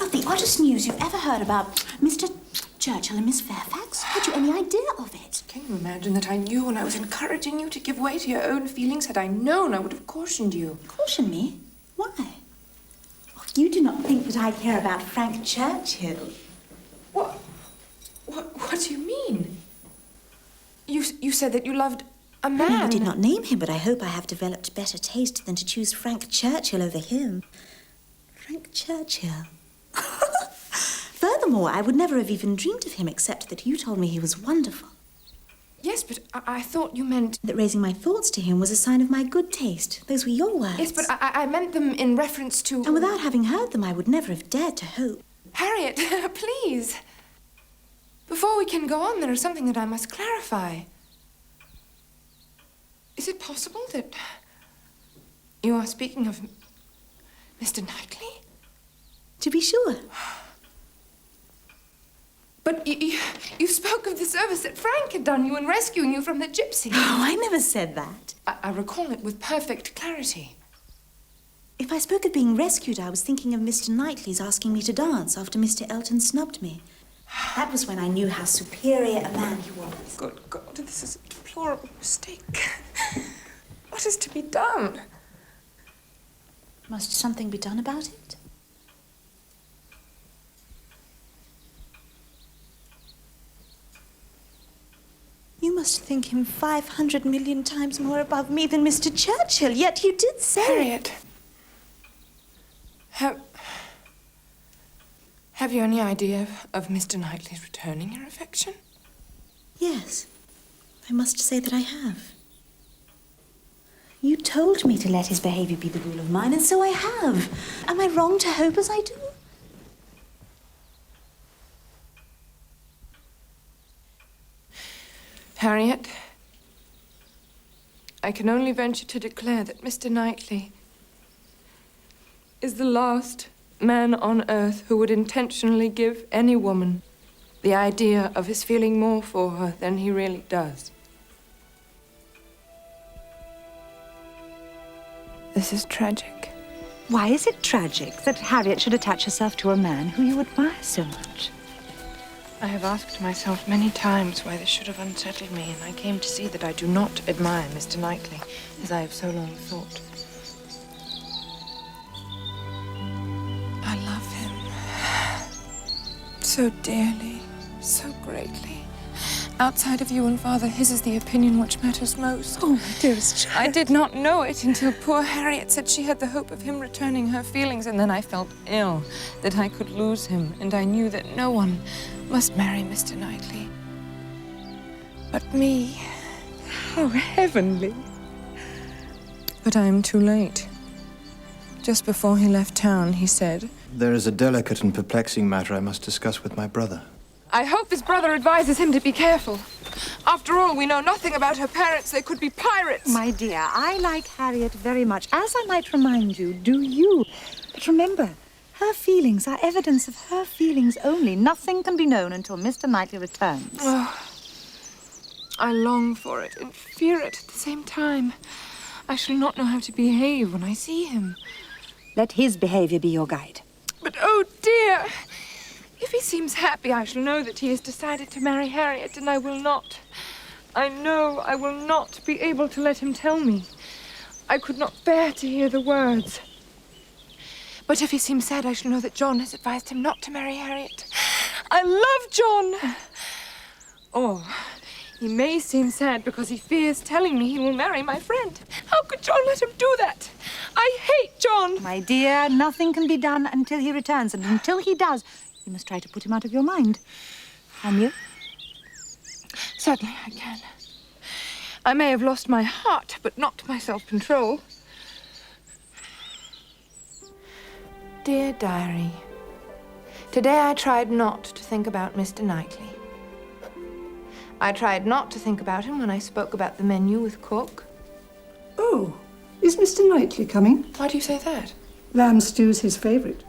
not the oddest news you've ever heard about Mr. Churchill and Miss Fairfax. Had you any idea of it? Can you imagine that I knew when I was encouraging you to give way to your own feelings? Had I known, I would have cautioned you. Caution me? Why? Oh, you do not think that I care about Frank Churchill. What do you mean? You said that you loved a man. I did not name him, but I hope I have developed better taste than to choose Frank Churchill over him. Frank Churchill. Furthermore, I would never have even dreamed of him except that you told me he was wonderful. Yes, but I thought you meant... That raising my thoughts to him was a sign of my good taste. Those were your words. Yes, but I meant them in reference to... And without having heard them, I would never have dared to hope. Harriet, please. Before we can go on, there is something that I must clarify. Is it possible that you are speaking of Mr. Knightley? To be sure. But you spoke of the service that Frank had done you in rescuing you from the gypsy. Oh, I never said that. I recall it with perfect clarity. If I spoke of being rescued, I was thinking of Mr. Knightley's asking me to dance after Mr. Elton snubbed me. That was when I knew how superior a man he was. Good God, this is a deplorable mistake. What is to be done? Must something be done about it? You must think him 500 million times more above me than Mr. Churchill, yet you did say... Harriet, have you any idea of Mr. Knightley's returning your affection? Yes, I must say that I have. You told me to let his behavior be the rule of mine, and so I have. Am I wrong to hope as I do? Harriet, I can only venture to declare that Mr. Knightley is the last man on earth who would intentionally give any woman the idea of his feeling more for her than he really does. This is tragic. Why is it tragic that Harriet should attach herself to a man who you admire so much? I have asked myself many times why this should have unsettled me, and I came to see that I do not admire Mr. Knightley, as I have so long thought. I love him so dearly, so greatly. Outside of you and Father, his is the opinion which matters most. Oh, my dearest child. I did not know it until poor Harriet said she had the hope of him returning her feelings, and then I felt ill that I could lose him, and I knew that no one must marry Mr. Knightley but me. How heavenly. But I am too late. Just before he left town, he said, "There is a delicate and perplexing matter I must discuss with my brother." I hope his brother advises him to be careful. After all, we know nothing about her parents. They could be pirates. My dear, I like Harriet very much, as I might remind you, do you? But remember, her feelings are evidence of her feelings only. Nothing can be known until Mr. Knightley returns. Oh, I long for it and fear it at the same time. I shall not know how to behave when I see him. Let his behavior be your guide. But, oh dear, if he seems happy, I shall know that he has decided to marry Harriet, and I will not. I know I will not be able to let him tell me. I could not bear to hear the words. But if he seems sad, I shall know that John has advised him not to marry Harriet. I love John! Or he may seem sad because he fears telling me he will marry my friend. How could John let him do that? I hate John! My dear, nothing can be done until he returns, and until he does, you must try to put him out of your mind. Can you? Certainly I can. I may have lost my heart, but not my self-control. Dear Diary, today I tried not to think about Mr. Knightley. I tried not to think about him when I spoke about the menu with cook. Oh, is Mr. Knightley coming? Why do you say that? Lamb stew's his favourite.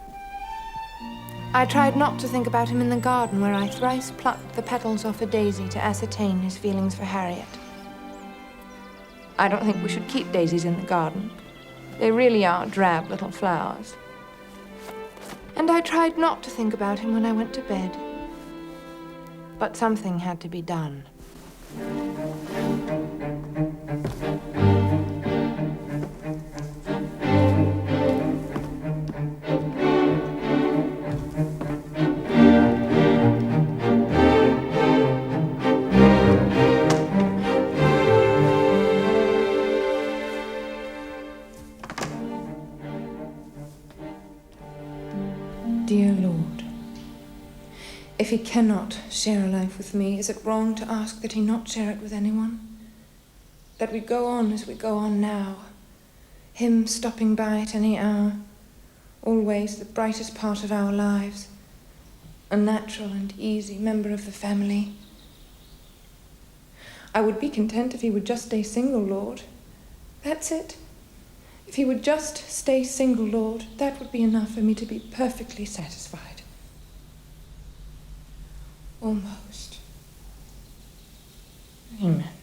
I tried not to think about him in the garden where I thrice plucked the petals off a daisy to ascertain his feelings for Harriet. I don't think we should keep daisies in the garden. They really are drab little flowers. And I tried not to think about him when I went to bed. But something had to be done. Dear Lord, if he cannot share a life with me, is it wrong to ask that he not share it with anyone? That we go on as we go on now, him stopping by at any hour, always the brightest part of our lives, a natural and easy member of the family. I would be content if he would just stay single, Lord. That's it. If he would just stay single, Lord, that would be enough for me to be perfectly satisfied. Almost. Amen.